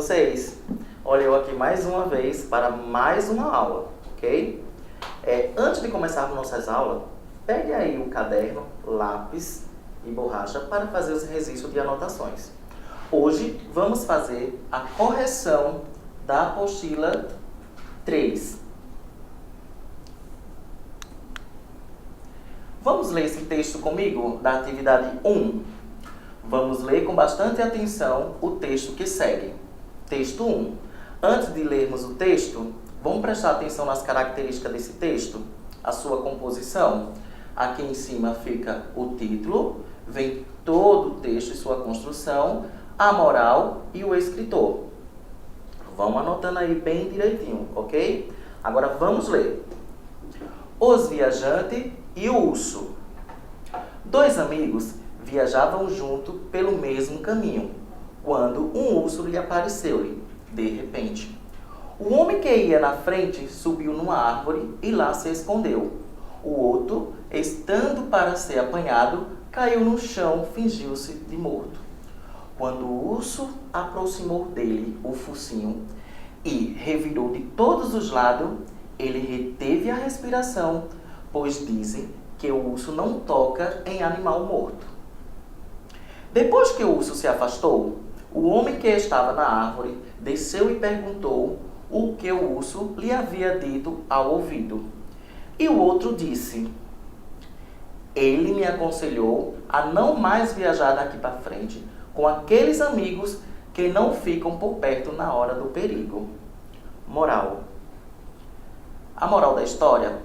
vocês? Olha eu aqui mais uma vez para mais uma aula, ok? Antes de começarmos nossas aulas, pegue aí um caderno, lápis e borracha para fazer os registros de anotações. Hoje vamos fazer a correção da apostila 3. Vamos ler esse texto comigo da atividade 1. Vamos ler com bastante atenção o texto que segue. Texto 1. Antes de lermos o texto, vamos prestar atenção nas características desse texto, a sua composição. Aqui em cima fica o título, vem todo o texto e sua construção, a moral e o escritor. Vamos anotando aí bem direitinho, ok? Agora vamos ler. Os viajantes e o urso. Dois amigos viajavam junto pelo mesmo caminho, quando um urso lhe apareceu-lhe, de repente. O homem que ia na frente subiu numa árvore e lá se escondeu. O outro, estando para ser apanhado, caiu no chão, fingiu-se de morto. Quando o urso aproximou dele o focinho e revirou de todos os lados, ele reteve a respiração, pois dizem que o urso não toca em animal morto. Depois que o urso se afastou, o homem que estava na árvore desceu e perguntou o que o urso lhe havia dito ao ouvido. E o outro disse: ele me aconselhou a não mais viajar daqui para frente com aqueles amigos que não ficam por perto na hora do perigo. Moral. A moral da história: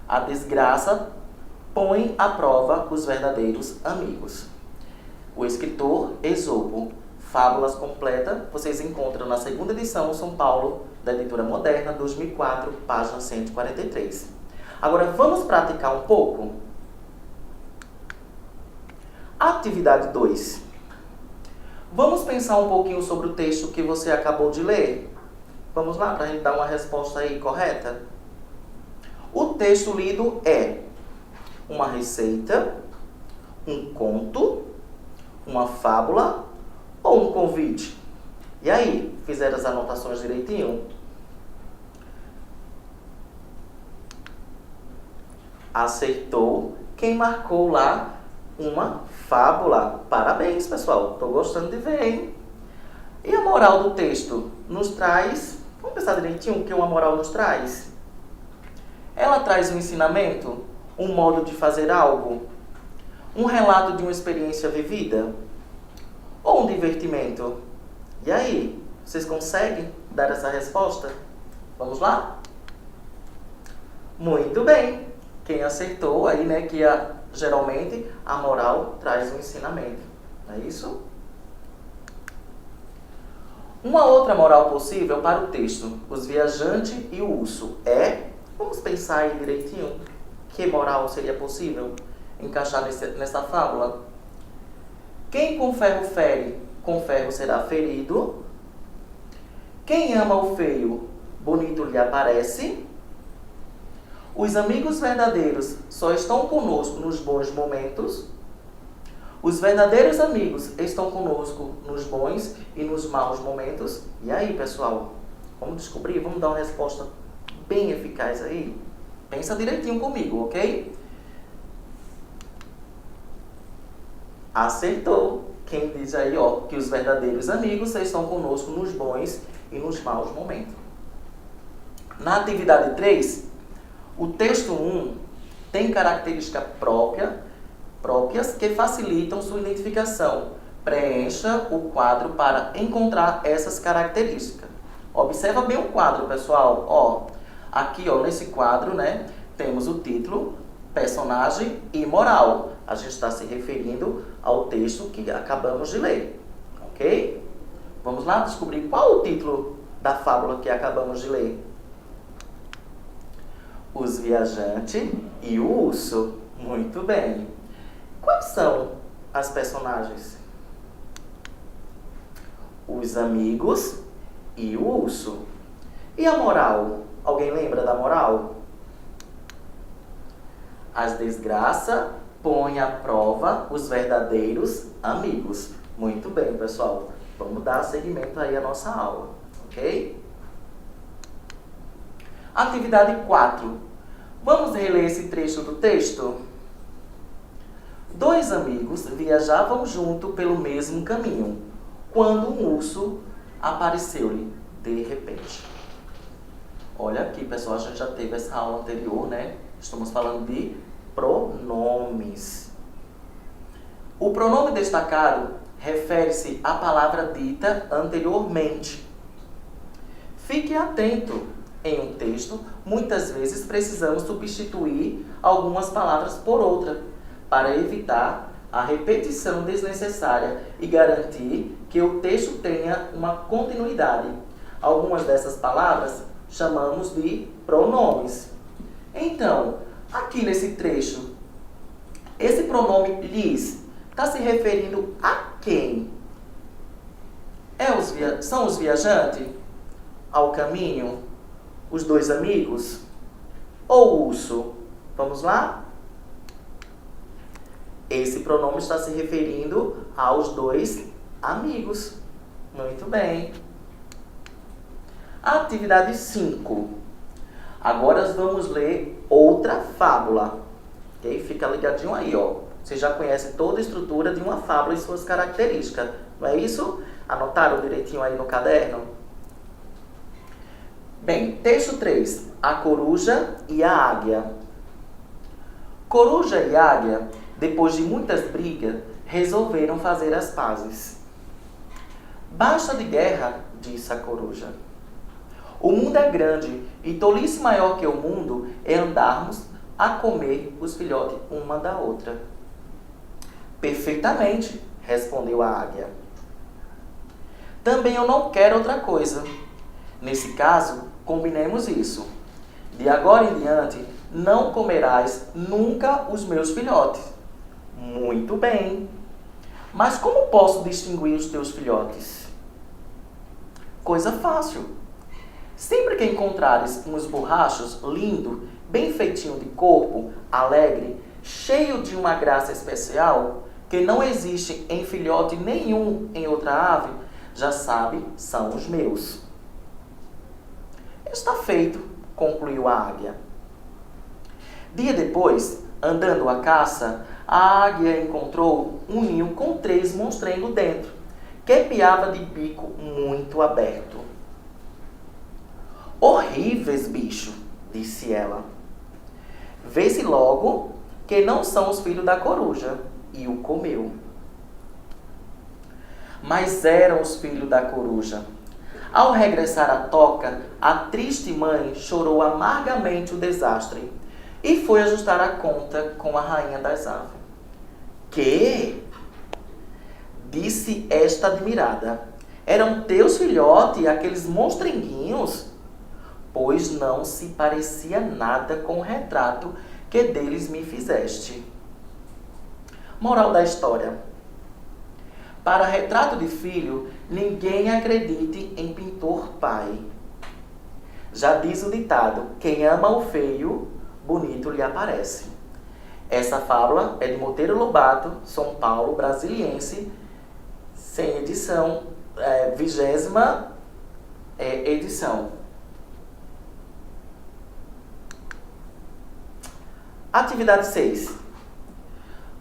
a desgraça põe à prova os verdadeiros amigos. O escritor Esopo. Fábulas completas, vocês encontram na segunda edição São Paulo, da Editora Moderna, 2004, página 143. Agora, vamos praticar um pouco? Atividade 2. Vamos pensar um pouquinho sobre o texto que você acabou de ler? Vamos lá, para a gente dar uma resposta aí correta? O texto lido é uma receita, um conto, uma fábula ou um convite? E aí, fizeram as anotações direitinho? Acertou quem marcou lá uma fábula. Parabéns, pessoal. Estou gostando de ver, hein? E a moral do texto nos traz... Vamos pensar direitinho o que uma moral nos traz? Ela traz um ensinamento, um modo de fazer algo, um relato de uma experiência vivida ou um divertimento? E aí, vocês conseguem dar essa resposta? Vamos lá? Muito bem! Quem acertou aí, né, que geralmente a moral traz um ensinamento. Não é isso? Uma outra moral possível para o texto, os viajantes e o urso, vamos pensar aí direitinho, que moral seria possível encaixar nessa fábula? Quem com ferro fere, com ferro será ferido. Quem ama o feio, bonito lhe aparece. Os amigos verdadeiros só estão conosco nos bons momentos. Os verdadeiros amigos estão conosco nos bons e nos maus momentos. E aí, pessoal? Vamos descobrir? Vamos dar uma resposta bem eficaz aí? Pensa direitinho comigo, ok? Acertou quem diz aí, que os verdadeiros amigos estão conosco nos bons e nos maus momentos. Na atividade 3, o texto 1 tem características próprias que facilitam sua identificação. Preencha o quadro para encontrar essas características. Observa bem o quadro, pessoal. Aqui, nesse quadro, né, temos o título, personagem e moral. A gente está se referindo ao texto que acabamos de ler, ok? Vamos lá descobrir qual o título da fábula que acabamos de ler. Os viajantes e o urso. Muito bem. Quais são as personagens? Os amigos e o urso. E a moral? Alguém lembra da moral? As desgraças põem à prova os verdadeiros amigos. Muito bem, pessoal. Vamos dar seguimento aí à nossa aula, ok? Atividade 4. Vamos reler esse trecho do texto? Dois amigos viajavam junto pelo mesmo caminho, quando um urso apareceu-lhe de repente. Olha aqui, pessoal, a gente já teve essa aula anterior, né? Estamos falando de pronomes. O pronome destacado refere-se à palavra dita anteriormente. Fique atento. Em um texto, muitas vezes precisamos substituir algumas palavras por outra, para evitar a repetição desnecessária e garantir que o texto tenha uma continuidade. Algumas dessas palavras chamamos de pronomes. Então, aqui nesse trecho, esse pronome lhes está se referindo a quem? São os viajantes? Ao caminho? Os dois amigos? Ou o urso? Vamos lá? Esse pronome está se referindo aos dois amigos. Muito bem. Atividade 5. Agora vamos ler outra fábula. Ok? Fica ligadinho aí, ó. Você já conhece toda a estrutura de uma fábula e suas características. Não é isso? Anotaram direitinho aí no caderno? Bem, texto 3. A coruja e a águia. Coruja e águia, depois de muitas brigas, resolveram fazer as pazes. Basta de guerra, disse a coruja. O mundo é grande e tolice maior que o mundo é andarmos a comer os filhotes uma da outra. Perfeitamente, respondeu a águia. Também eu não quero outra coisa. Nesse caso, combinemos isso. De agora em diante, não comerás nunca os meus filhotes. Muito bem. Mas como posso distinguir os teus filhotes? Coisa fácil. Sempre que encontrares uns borrachos lindo, bem feitinho de corpo, alegre, cheio de uma graça especial, que não existe em filhote nenhum em outra ave, já sabe, são os meus. Está feito, concluiu a águia. Dia depois, andando à caça, a águia encontrou um ninho com 3 monstrengos dentro, que piava de bico muito aberto. Horríveis, bicho, disse ela. Vê-se logo que não são os filhos da coruja, e o comeu. Mas eram os filhos da coruja. Ao regressar à toca, a triste mãe chorou amargamente o desastre e foi ajustar a conta com a rainha das aves. Que? Disse esta admirada. Eram teus filhotes, aqueles monstrenguinhos? Pois não se parecia nada com o retrato que deles me fizeste. Moral da história. Para retrato de filho, ninguém acredite em pintor pai. Já diz o ditado, quem ama o feio, bonito lhe aparece. Essa fábula é de Monteiro Lobato, São Paulo, brasiliense, sem edição, 20ª edição. Atividade 6.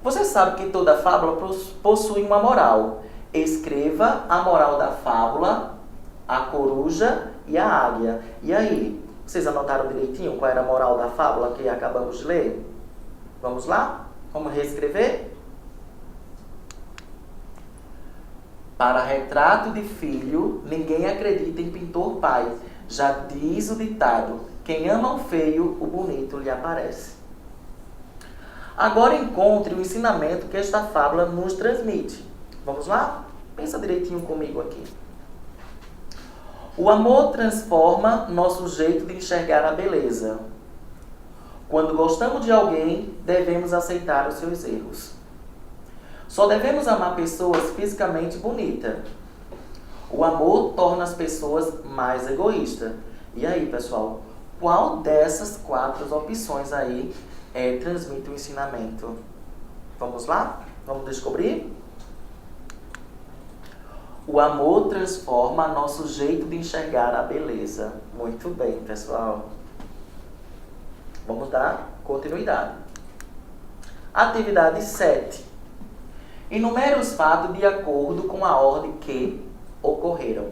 Você sabe que toda fábula possui uma moral. Escreva a moral da fábula, a coruja e a águia. E aí, vocês anotaram direitinho qual era a moral da fábula que acabamos de ler? Vamos lá? Vamos reescrever? Para retrato de filho, ninguém acredita em pintor pai. Já diz o ditado, quem ama o feio, o bonito lhe aparece. Agora encontre o ensinamento que esta fábula nos transmite. Vamos lá? Pensa direitinho comigo aqui. O amor transforma nosso jeito de enxergar a beleza. Quando gostamos de alguém, devemos aceitar os seus erros. Só devemos amar pessoas fisicamente bonitas. O amor torna as pessoas mais egoístas. E aí, pessoal, qual dessas 4 opções aí transmite o ensinamento? Vamos lá? Vamos descobrir? O amor transforma nosso jeito de enxergar a beleza. Muito bem, pessoal. Vamos dar continuidade. Atividade 7. Enumere os fatos de acordo com a ordem que ocorreram.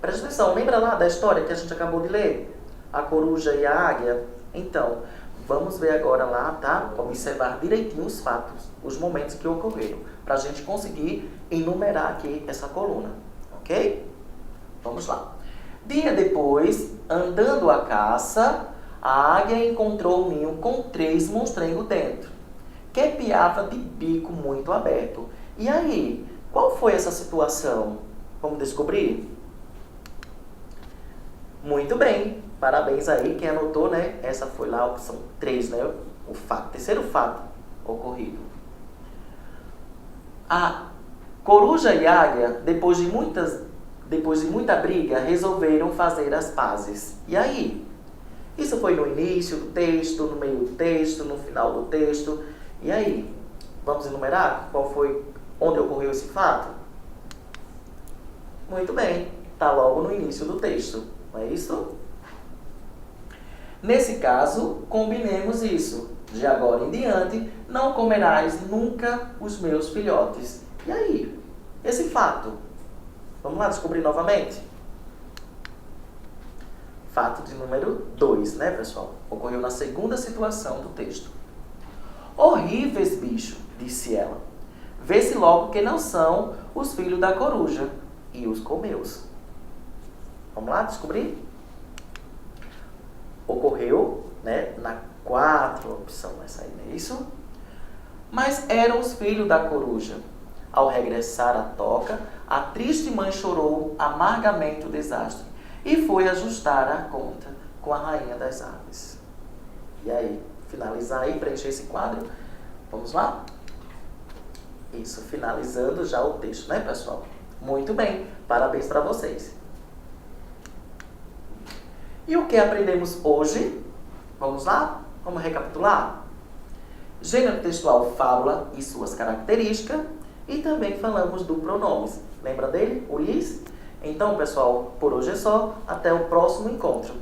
Presta atenção, lembra lá da história que a gente acabou de ler? A coruja e a águia? Então, vamos ver agora lá, tá? Observar direitinho os fatos, os momentos que ocorreram, para a gente conseguir enumerar aqui essa coluna, ok? Vamos lá. Dia depois, andando à caça, a águia encontrou um ninho com 3 monstrengos dentro, que piava de bico muito aberto. E aí, qual foi essa situação? Vamos descobrir? Muito bem, parabéns aí quem anotou, né? Essa foi lá a opção 3, né? O fato, terceiro fato ocorrido. A coruja e a águia, depois de muita briga, resolveram fazer as pazes. E aí? Isso foi no início do texto, no meio do texto, no final do texto. E aí? Vamos enumerar qual foi, onde ocorreu esse fato? Muito bem, está logo no início do texto, não é isso? Nesse caso, combinemos isso. De agora em diante, não comerás nunca os meus filhotes. E aí? Esse fato? Vamos lá descobrir novamente? Fato de número 2, né, pessoal? Ocorreu na segunda situação do texto. Horríveis, bicho, disse ela. Vê-se logo que não são os filhos da coruja. E os comeu-os. Vamos lá descobrir? Ocorreu, né, na 4 opção, essa aí, não é isso? Mas eram os filhos da coruja. Ao regressar à toca, a triste mãe chorou amargamente o desastre e foi ajustar a conta com a rainha das aves. E aí, finalizar aí, preencher esse quadro. Vamos lá? Isso, finalizando já o texto, né, pessoal? Muito bem, parabéns para vocês. E o que aprendemos hoje? Vamos lá? Vamos recapitular? Gênero textual fábula e suas características. E também falamos do pronomes. Lembra dele? O lhes? Então, pessoal, por hoje é só. Até o próximo encontro.